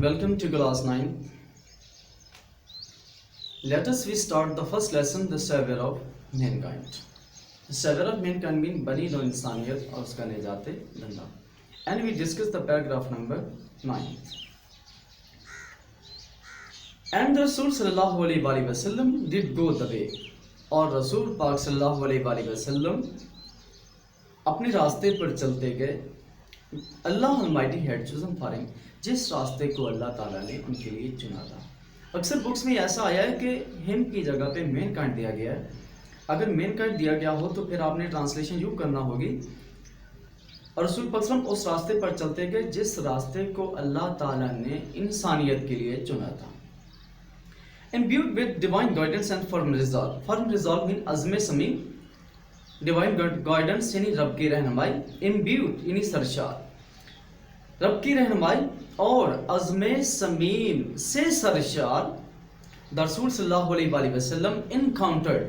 Welcome to class 9. Let us we start the first lesson, the savior of mankind. The savior of mankind means bani no insaniyat aur uska najate danda. And we discuss the paragraph number 9. And Rasul sallallahu alaihi wasallam did go the way. और रसूल पाक सल्लल्लाहु अलैहि वसल्लम अपने रास्ते पर चलते गए. Allah almighty had chosen for him, जिस रास्ते को अल्लाह ताला ने उनके लिए चुना था. अक्सर बुक्स में ऐसा आया है कि हिम की जगह पे मेन काइंड दिया गया है. अगर मेन काइंड दिया गया हो तो फिर आपने ट्रांसलेशन यूँ करना होगी, और रसूल पाक सल्लल्लाहु अलैहि वसल्लम उस रास्ते पर चलते गए जिस रास्ते को अल्लाह ताला ने इंसानियत के लिए चुना था. Imbued with divine guidance and firm resolve. Firm resolve mean azme samim. Divine guidance यानी रब की रहनुमाई. Imbued यानी सरशार, रब की रहनुमाई और अज़्मे समीम से सरशार. रसूल सल्लल्लाहु अलैहि वसल्लम encountered,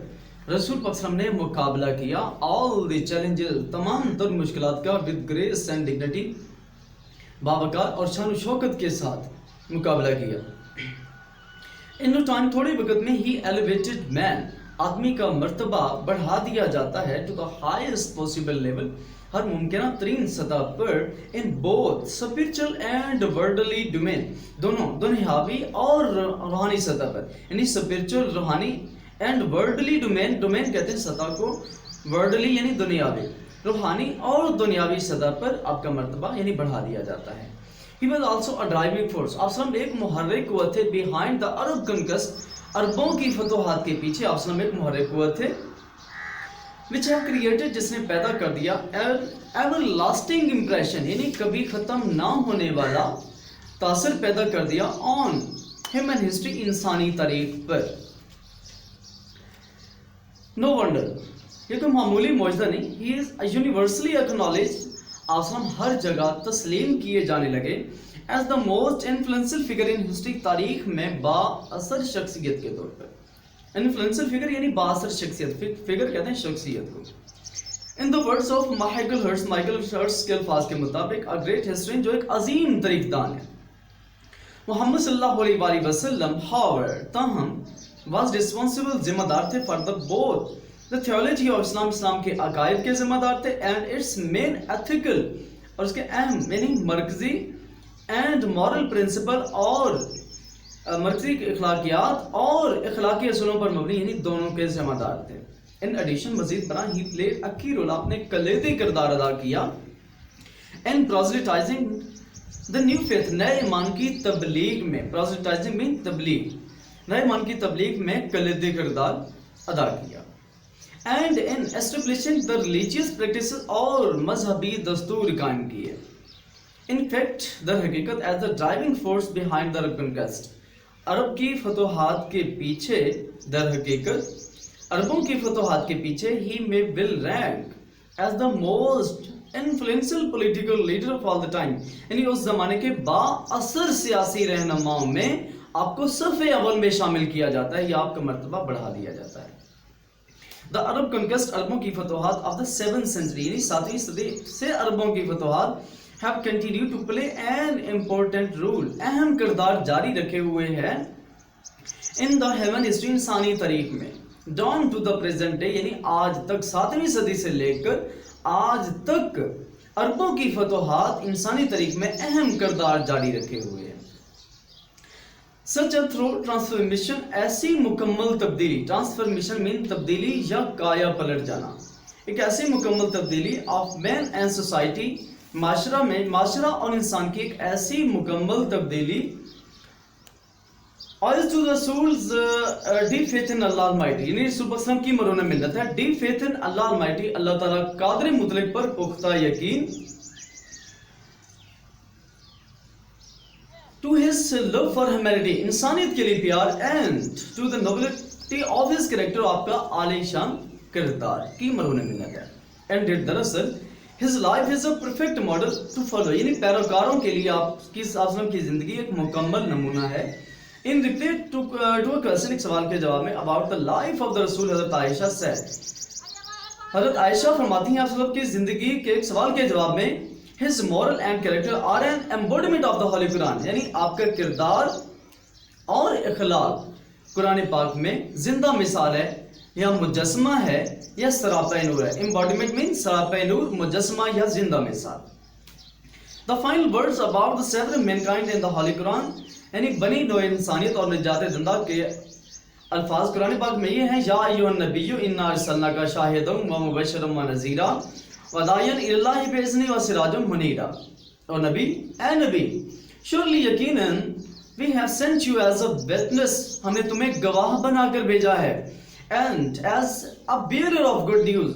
रसूल पाक सल्लल्लाहु अलैहि वसल्लम ने मुकाबला किया all the challenges, तमाम तर मुश्किलात का with grace and dignity, बावकार और शान शौकत के साथ मुकाबला किया. इन नो टाइम, थोड़े वक्त में ही एलिवेटेड मैन, आदमी का मर्तबा बढ़ा दिया जाता है to the highest possible level, हर मुमकिन तरीन सतह पर, in both spiritual and worldly domain, दोनों दुनियावी और रूहानी सतह पर. यानी स्पिरिचुअल रूहानी एंड वर्ल्डली डोमेन, डोमेन कहते हैं सतह को, वर्ल्डली यानी दुनियावी, रूहानी और दुनियावी सतह पर आपका मर्तबा यानी बढ़ा दिया जाता है. He was also a driving force. आप सल्लम एक मुहर्रिक कुव्वत थे behind the Arab conquest, अरबों की फतोहात के पीछे आप सल्लम एक मुहर्रिक कुव्वत थे, which have created, जिसने पैदा कर दिया everlasting impression, यानी कभी ख़त्म ना होने वाला तासर पैदा कर दिया on human history, इंसानी तारीख पर. No wonder, ये कोई मामूली मौजज़ा नहीं. He is universally acknowledged, Assam हर जगह तस्लीम किए जाने लगे as the most influential figure in history, तारीख में बाअसर शख्सियत के तौर पर. इन्फ्लुएंशियल फिगर यानी बाअसर शख्सियत, फिगर कहते हैं शख्सियत को. In the words of Michael Hart's के अल्फाज के मुताबिक अ ग्रेट हिस्ट्रियन, जो एक अजीम तारीखदान है, मोहम्मद सल्लल्लाहु अलैहि वसल्लम हावर ताहम वाज रिस्पांसिबल, जिम्मेदार थे for the both the theology of Islam, इस्लाम के अकायद के जिम्मेदार थे, एंड इट्स मेन एथिकल, और उसके अहम यानी मरकजी एंड मॉरल प्रिंसिपल, और मरकजी अखलाकियात और अखलाकी असूलों पर मबनी, यानी दोनों के जिम्मेदार थे. इन एडिशन मजीद बना ही प्लेड अ की रोल, आपने कलीदी किरदार अदा किया इन प्रोसेलिटाइजिंग द न्यू फेथ, नए ईमान की तबलीग में. प्रोसेलिटाइजिंग मीन तबलीग, नए ईमान की तबलीग में कलीदी किरदार अदा किया. And in establishing the religious practices, और मजहबी दस्तूर कायम किए. इन फैक्ट दर हकीकत as the driving force behind the Arab conquest, अरब की फतोहात के पीछे, दर हकीकत अरबों की फतोहात के पीछे, he may will rank as the most influential political leader of all the time, यानी उस जमाने के बाअसर सियासी रहनुमाओं में आपको सफ़े अव्वल में शामिल किया जाता है, या आपका मर्तबा बढ़ा दिया जाता है. द अरब कॉन्क्वेस्ट, अरबों की फतोहात ऑफ द 7th सेंचुरी, यानी 7वीं सदी से अरबों की फतोहात have continue to play an important role, अहम किरदार जारी रखे हुए हैं इन द ह्यूमन हिस्ट्री, इंसानी तारीख में, down to the present day, यानी आज तक, 7वीं सदी से लेकर आज तक अरबों की फतोहात इंसानी तारीख में अहम किरदार जारी रखे हुए हैं. सच अ थ्रू ट्रांसफॉर्मेशन, ऐसी मुकम्मल तब्दीली, ट्रांसफॉर्मेशन मीन तब्दीली या काया पलट जाना, एक ऐसी मुकम्मल तब्दीली ऑफ मैन एंड सोसाइटी, माशरा में, माशरा और इंसान की एक ऐसी मुकम्मल तब्दीली. All to the soul's deep faith in Allah Almighty, यानी रसूल पाक सल्लल्लाहु अलैहि वसल्लम की मरोना मिन्नत है deep faith in Allah almighty, अल्लाह ताला कादिर मुतलक पर पुख्ता यकीन, to his love for humanity, इंसानियत के लिए प्यार, and to the nobility of his character, आपका आलीशान किरदार की मरोने मिन्नत है. and it दरअसल his life is a perfect model to follow, यानी पैरोकारों के लिए आपकी सल्लम की जिंदगी एक मुकम्मल नमूना है. in reply to a question, एक सवाल के जवाब में, about the life of the रसूल, हज़रत आयशा said, हज़रत आयशा फरमाती हैं आप सल्लम की जिंदगी के एक सवाल के जवाब में, His moral and character are an embodiment of the Holy Quran. یعنی آپ کا کردار اور اخلاق قرآن پاک میں زندہ مثال ہے یا مجسمہ ہے یا سراپا نور ہے. Embodiment means سراپا نور, مجسمہ یا زندہ مثال. The final words about the seven mankind in the Holy Quran, یعنی بنی نوع انسانیت اور نجات دندہ کے الفاظ قرآن پاک میں یہ ہیں: یا ایھا النبی انا ارسلناک شاہدا و مبشرا و نذیرا وداعیا الی اللہ باذنہ و سراجا منیرا. اور نبی، اے نبی، surely یقیناً we have sent you as a witness، ہم نے تمہیں گواہ بنا کر بھیجا ہے، and as a bearer of good news،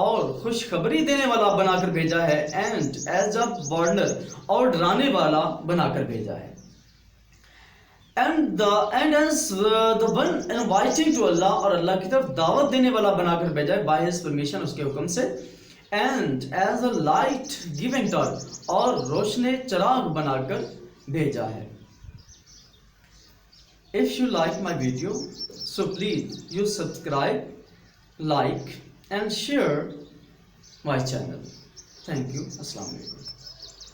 اور خوشخبری دینے والا بنا کر بھیجا ہے، and as a warner، اور ڈرانے والا بنا کر بھیجا ہے، and as the one inviting to Allah، اور اللہ کی طرف دعوت دینے والا بنا کر بھیجا ہے by his permission، اس کے حکم سے، and as a light giving torch، اور روشن چراغ بنا کر بھیجا ہے. If you like my video, so please you subscribe, like and share my channel. Thank you. Assalamu alaikum.